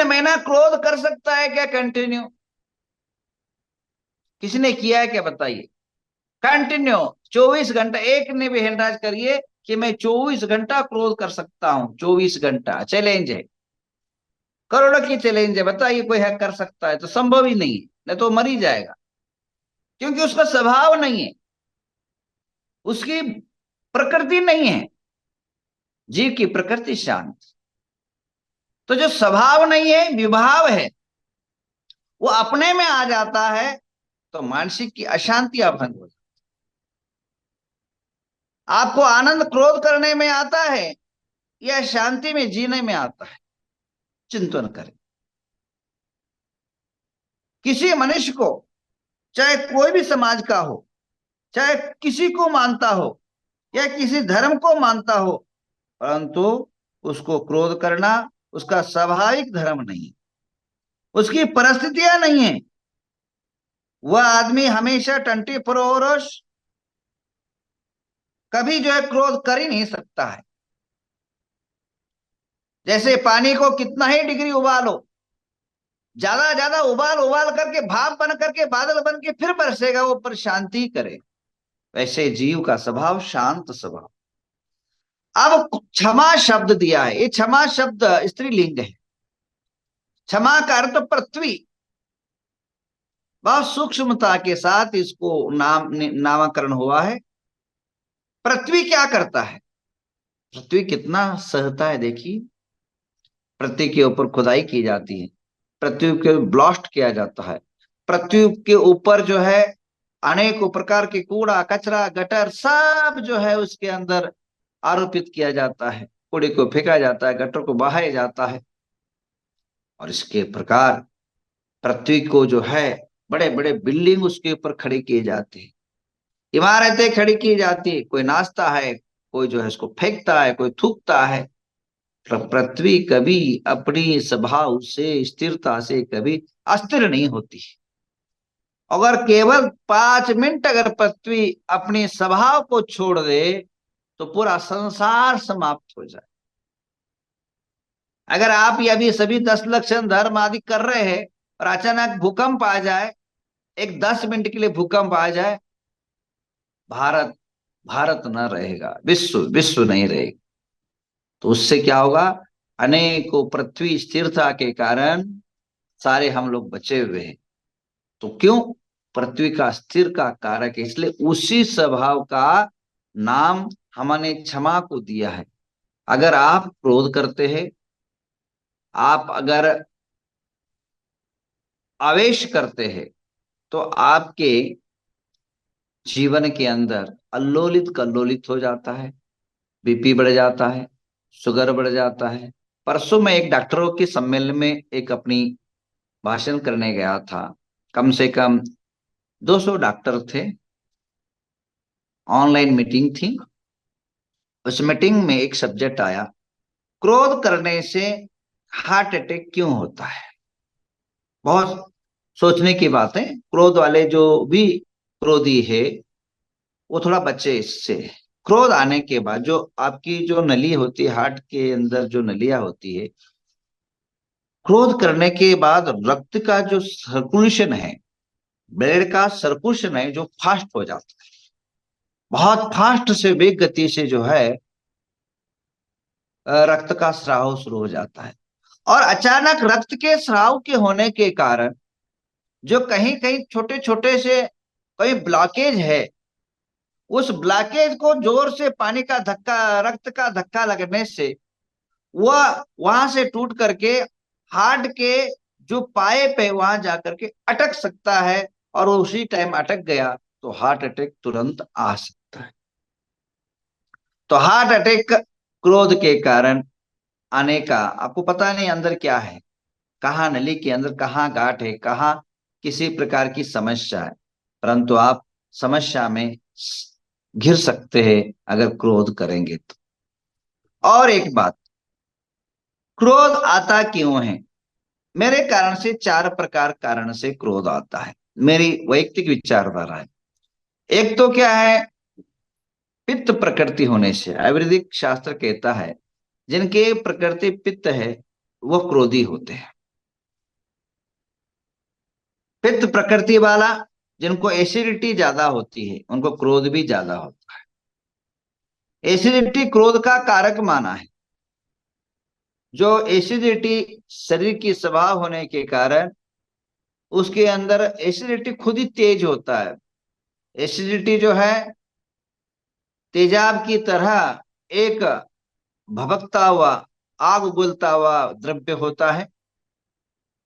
महीना क्रोध कर सकता है क्या कंटिन्यू? किसी ने किया है क्या बताइए? कंटिन्यू 24 घंटा। एक ने भी हैंडराइज करिए कि मैं 24 घंटा क्रोध कर सकता हूं। 24 घंटा चैलेंज है, करोड़ों की चैलेंज है। बताइए कोई है कर सकता है? तो संभव ही नहीं है, नहीं तो मर ही जाएगा, क्योंकि उसका स्वभाव नहीं है, उसकी प्रकृति नहीं है। जीव की प्रकृति शांत। तो जो स्वभाव नहीं है, विभाव है, वो अपने में आ जाता है तो मानसिक की अशांतियां भंग हो जाती। आपको आनंद क्रोध करने में आता है या शांति में जीने में आता है? चिंतन करें। किसी मनुष्य को, चाहे कोई भी समाज का हो, चाहे किसी को मानता हो या किसी धर्म को मानता हो, परंतु उसको क्रोध करना उसका स्वाभाविक धर्म नहीं, उसकी परिस्थितियां नहीं है। वह आदमी हमेशा 24 आवर्स कभी जो है क्रोध कर ही नहीं सकता है। जैसे पानी को कितना ही डिग्री उबालो, ज्यादा ज्यादा उबाल उबाल करके भाप बन करके बादल बन के फिर बरसेगा, वो पर शांति करे। वैसे जीव का स्वभाव शांत स्वभाव। अब क्षमा शब्द दिया है, ये क्षमा शब्द स्त्रीलिंग है। क्षमा का अर्थ पृथ्वी। बहुत सूक्ष्मता के साथ इसको नामकरण हुआ है। पृथ्वी क्या करता है? पृथ्वी कितना सहता है देखिए। पृथ्वी के ऊपर खुदाई की जाती है, पृथ्वी के ब्लास्ट किया जाता है, पृथ्वी के ऊपर जो है अनेकों प्रकार के कूड़ा कचरा गटर सब जो है उसके अंदर आरोपित किया जाता है। कूड़े को फेंका जाता है, गटर को बहाया जाता है, और इसके प्रकार पृथ्वी को जो है बड़े बड़े बिल्डिंग उसके ऊपर खड़े किए जाते हैं, इमारतें खड़ी की जाती है। कोई नाचता है, कोई जो है इसको फेंकता है, कोई थूकता है। पृथ्वी कभी अपनी स्वभाव से स्थिरता से कभी अस्थिर नहीं होती। अगर केवल 5 मिनट अगर पृथ्वी अपने स्वभाव को छोड़ दे तो पूरा संसार समाप्त हो जाए। अगर आप ये अभी सभी 10 लक्षण धर्म आदि कर रहे हैं और अचानक भूकंप आ जाए, एक 10 मिनट के लिए भूकंप आ जाए, भारत भारत न रहेगा, विश्व विश्व नहीं रहेगा। तो उससे क्या होगा? अनेकों पृथ्वी स्थिरता के कारण सारे हम लोग बचे हुए हैं। तो क्यों? पृथ्वी का स्थिर का कारक है, इसलिए उसी स्वभाव का नाम हमने क्षमा को दिया है। अगर आप क्रोध करते हैं, आप अगर आवेश करते हैं, तो आपके जीवन के अंदर अल्लोलित कल्लोलित हो जाता है, बीपी बढ़ जाता है, शुगर बढ़ जाता है। परसों मैं एक डॉक्टरों के सम्मेलन में एक अपनी भाषण करने गया था। कम से कम 200 डॉक्टर थे, ऑनलाइन मीटिंग थी। उस मीटिंग में एक सब्जेक्ट आया, क्रोध करने से हार्ट अटैक क्यों होता है। बहुत सोचने की बात है। क्रोध वाले जो भी क्रोधी है वो थोड़ा बचे इससे। क्रोध आने के बाद जो आपकी जो नली होती है, हार्ट के अंदर जो नलियां होती है, क्रोध करने के बाद रक्त का जो सर्कुलेशन है, ब्लड का सर्कुलेशन है, जो फास्ट हो जाता है। बहुत फास्ट से वेग गति से जो है रक्त का स्राव शुरू हो जाता है। और अचानक रक्त के स्राव के होने के कारण जो कहीं कहीं छोटे छोटे से कहीं ब्लॉकेज है, उस ब्लॉकेज को जोर से पानी का धक्का, रक्त का धक्का लगने से वह वहां से टूट करके हार्ट के जो पाइप है वहां जाकर के अटक सकता है, और वो उसी टाइम अटक गया तो हार्ट अटैक तुरंत आ सकता है। तो हार्ट अटैक क्रोध के कारण आने का आपको पता नहीं अंदर क्या है, कहाँ नली के अंदर कहाँ गांठ है, कहाँ किसी प्रकार की समस्या है, परंतु आप समस्या में घिर सकते हैं अगर क्रोध करेंगे तो। और एक बात, क्रोध आता क्यों है? मेरे कारण से 4 प्रकार कारण से क्रोध आता है, मेरी वैयक्तिक विचारधारा है। एक तो क्या है, पित्त प्रकृति होने से। आयुर्वेदिक शास्त्र कहता है जिनके प्रकृति पित्त है वो क्रोधी होते हैं। पित्त प्रकृति वाला, जिनको एसिडिटी ज्यादा होती है उनको क्रोध भी ज्यादा होता है। एसिडिटी क्रोध का कारक माना है। जो एसिडिटी शरीर की स्वभाव होने के कारण उसके अंदर एसिडिटी खुद ही तेज होता है। एसिडिटी जो है तेजाब की तरह एक भभकता हुआ, आग उगलता हुआ द्रव्य होता है।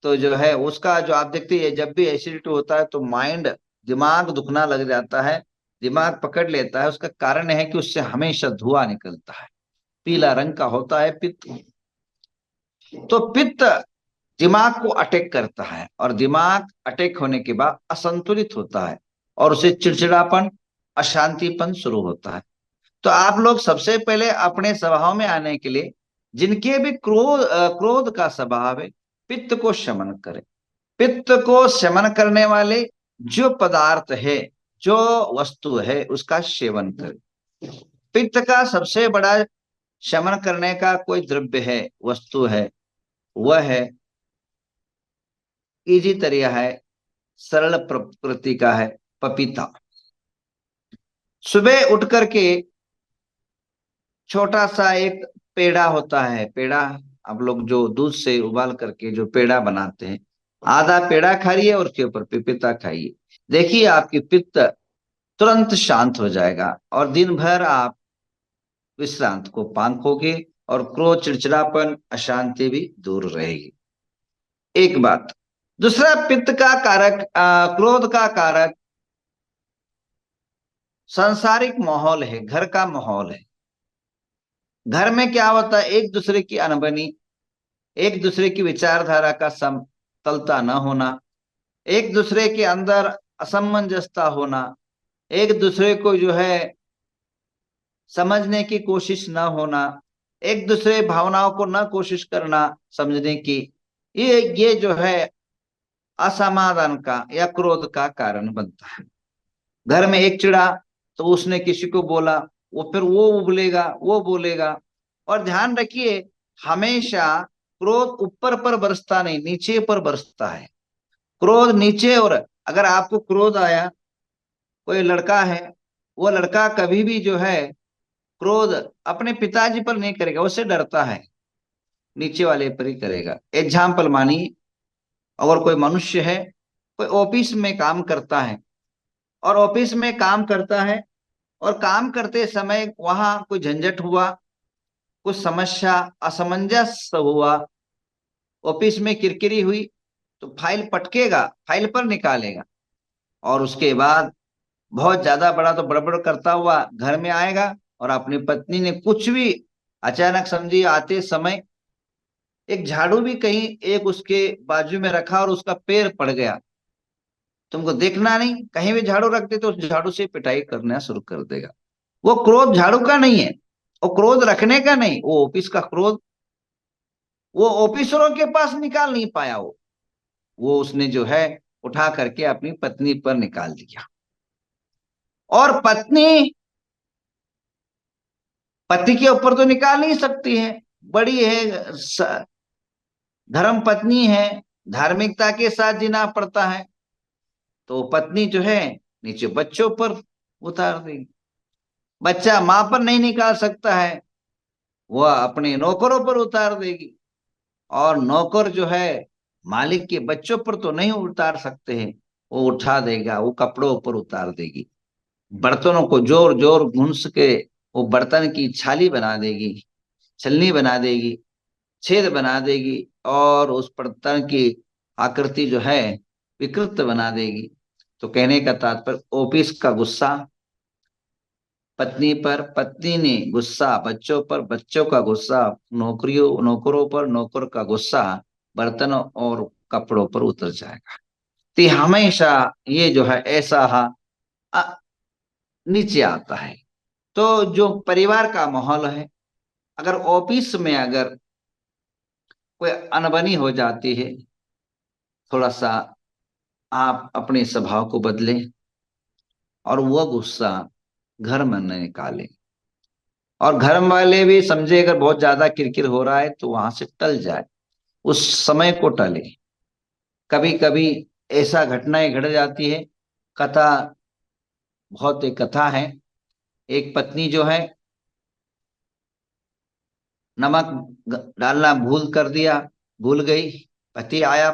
तो जो है उसका जो आप देखते हैं, जब भी एसिडिटी होता है तो माइंड, दिमाग दुखना लग जाता है, दिमाग पकड़ लेता है। उसका कारण है कि उससे हमेशा धुआं निकलता है, पीला रंग का होता है पित्त। तो पित्त दिमाग को अटैक करता है, और दिमाग अटैक होने के बाद असंतुलित होता है, और उसे चिड़चिड़ापन, अशांतिपन शुरू होता है। तो आप लोग सबसे पहले अपने स्वभाव में आने के लिए, जिनके भी क्रोध का स्वभाव है, पित्त को शमन करें। पित्त को शमन करने वाले जो पदार्थ है, जो वस्तु है, उसका सेवन करें। पित्त का सबसे बड़ा शमन करने का कोई द्रव्य है, वस्तु है, वह है, इजी तरीका है, सरल प्रकृति का है, पपीता। सुबह उठ करके छोटा सा एक पेड़ा होता है, पेड़ा, आप लोग जो दूध से उबाल करके जो पेड़ा बनाते हैं, आधा पेड़ा खाइए और उसके ऊपर पपीता खाइए। देखिए आपकी पित्त तुरंत शांत हो जाएगा, और दिन भर आप विश्रांत को पांकोगे, और क्रोध, चिड़चिड़ापन, अशांति भी दूर रहेगी। एक बात। दूसरा, पित्त का कारक, क्रोध का कारक सांसारिक माहौल है, घर का माहौल है। घर में क्या होता है, एक दूसरे की अनबनी, एक दूसरे की विचारधारा का समतलता न होना, एक दूसरे के अंदर असमंजसता होना, एक दूसरे को जो है समझने की कोशिश न होना, एक दूसरे भावनाओं को न कोशिश करना समझने की, ये जो है असमाधान का या क्रोध का कारण बनता है। घर में एक चिड़ा, तो उसने किसी को बोला, वो फिर वो उबलेगा, वो बोलेगा। और ध्यान रखिए, हमेशा क्रोध ऊपर पर बरसता नहीं, नीचे पर बरसता है। क्रोध नीचे, और अगर आपको क्रोध आया, कोई लड़का है, वो लड़का कभी भी जो है क्रोध अपने पिताजी पर नहीं करेगा, उससे डरता है, नीचे वाले पर ही करेगा। एग्जाम्पल मानिए, अगर कोई मनुष्य है, कोई ऑफिस में काम करता है, और ऑफिस में काम करता है, और काम करते समय वहां कोई झंझट हुआ, कुछ समस्या, असमंजस हुआ, ऑफिस में किरकिरी हुई, तो फाइल पटकेगा, फाइल पर निकालेगा, और उसके बाद बहुत ज्यादा बड़ा तो बड़बड़ करता हुआ घर में आएगा, और अपनी पत्नी ने कुछ भी, अचानक समझिए आते समय एक झाड़ू भी कहीं एक उसके बाजू में रखा और उसका पैर पड़ गया, तुमको देखना नहीं, कहीं भी झाड़ू रख दे तो उस झाड़ू से पिटाई करना शुरू कर देगा। वो क्रोध झाड़ू का नहीं है, वो क्रोध रखने का नहीं, वो ऑफिस का क्रोध, वो ऑफिसरों के पास निकाल नहीं पाया, वो उसने जो है उठा करके अपनी पत्नी पर निकाल दिया। और पत्नी पति के ऊपर तो निकाल नहीं सकती है, बड़ी है, धर्म पत्नी है, धार्मिकता के साथ जीना पड़ता है, तो पत्नी जो है नीचे बच्चों पर उतार देगी। बच्चा मां पर नहीं निकाल सकता है, वह अपने नौकरों पर उतार देगी, और नौकर जो है मालिक के बच्चों पर तो नहीं उतार सकते हैं, वो उठा देगा, वो कपड़ों पर उतार देगी। बर्तनों को जोर जोर घुस के वो बर्तन की छाली बना देगी, छलनी बना देगी, छेद बना देगी, और उस बर्तन की आकृति जो है विकृत बना देगी। तो कहने का तात्पर्य, ऑफिस का गुस्सा पत्नी पर, पत्नी ने गुस्सा बच्चों पर, बच्चों का गुस्सा नौकरों पर, नौकर का गुस्सा बर्तनों और कपड़ों पर उतर जाएगा। तो हमेशा ये जो है ऐसा अ, नीचे आता है। तो जो परिवार का माहौल है, अगर ऑफिस में अगर कोई अनबनी हो जाती है, थोड़ा सा आप अपने स्वभाव को बदलें, और वह गुस्सा घर में न निकालें। और घर वाले भी समझे, अगर बहुत ज्यादा किरकिर हो रहा है तो वहां से टल जाए, उस समय को टले। कभी कभी ऐसा घटनाएं घट जाती है। कथा, बहुत एक कथा है। एक पत्नी जो है, नमक डालना भूल कर दिया, भूल गई। पति आया,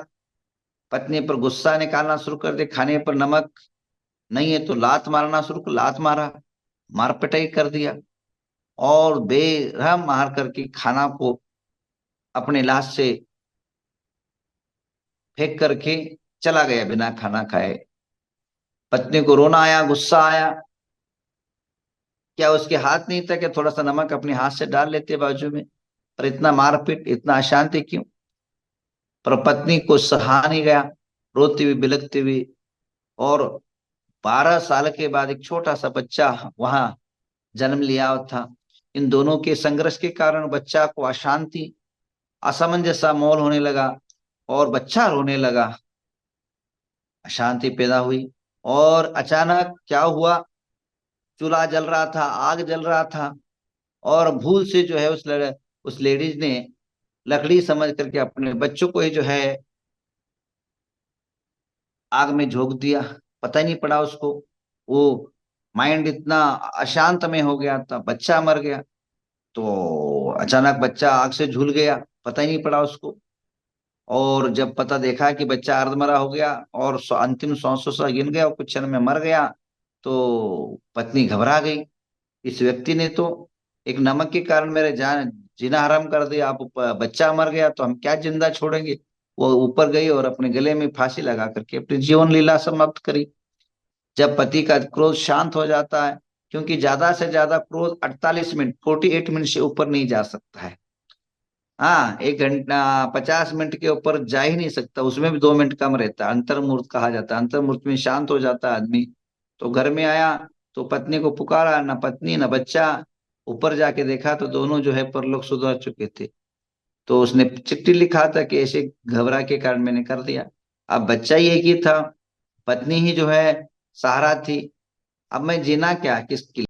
पत्नी पर गुस्सा निकालना शुरू कर दिया, खाने पर नमक नहीं है तो लात मारना शुरू कर, लात मारा, मार पिटाई कर दिया। और बेरहम मार करके खाना को अपने लाश से फेंक करके चला गया बिना खाना खाए। पत्नी को रोना आया, गुस्सा आया। क्या उसके हाथ नहीं था कि थोड़ा सा नमक अपने हाथ से डाल लेते बाजू में? पर इतना मारपीट, इतना अशांति क्यों? पर पत्नी को सहा नहीं गया, रोती हुई बिलखती हुई। और 12 साल के बाद एक छोटा सा बच्चा वहां जन्म लिया था। इन दोनों के संघर्ष के कारण बच्चा को अशांति, असमंजस सा माहौल होने लगा, और बच्चा रोने लगा, अशांति पैदा हुई। और अचानक क्या हुआ, चूल्हा जल रहा था, आग जल रहा था, और भूल से जो है उस लेडीज ने लकड़ी समझ करके अपने बच्चों को ही जो है आग में झोंक दिया। पता ही नहीं पड़ा उसको। वो माइंड इतना अशांत में हो गया था, बच्चा मर गया। तो अचानक बच्चा आग से झूल गया, पता ही नहीं पड़ा उसको। और जब पता देखा कि बच्चा अर्धमरा हो गया और अंतिम सांसों सा गिन गया और कुछ क्षण में मर गया, तो पत्नी घबरा गई। इस व्यक्ति ने तो एक नमक के कारण मेरे जान जीना हराम कर दिया, अब बच्चा मर गया तो हम क्या जिंदा छोड़ेंगे। वो ऊपर गई और अपने गले में फांसी लगा करके अपनी जीवन लीला समाप्त करी। जब पति का क्रोध शांत हो जाता है, क्योंकि ज्यादा से ज्यादा क्रोध 48 मिनट, 48 मिनट से ऊपर नहीं जा सकता है। हाँ, 1 घंटा 50 मिनट के ऊपर जा ही नहीं सकता, उसमें भी 2 मिनट कम रहता है। अंतर्मुहूर्त कहा जाता है, अंतर्मुहूर्त में शांत हो जाता है आदमी। तो घर में आया तो पत्नी को पुकारा, ना पत्नी ना बच्चा। ऊपर जाके देखा तो दोनों जो है परलोक सुधर चुके थे। तो उसने चिट्ठी लिखा था कि ऐसे घबरा के कारण मैंने कर दिया। अब बच्चा ही एक ही था, पत्नी ही जो है सहारा थी। अब मैं जीना क्या किसके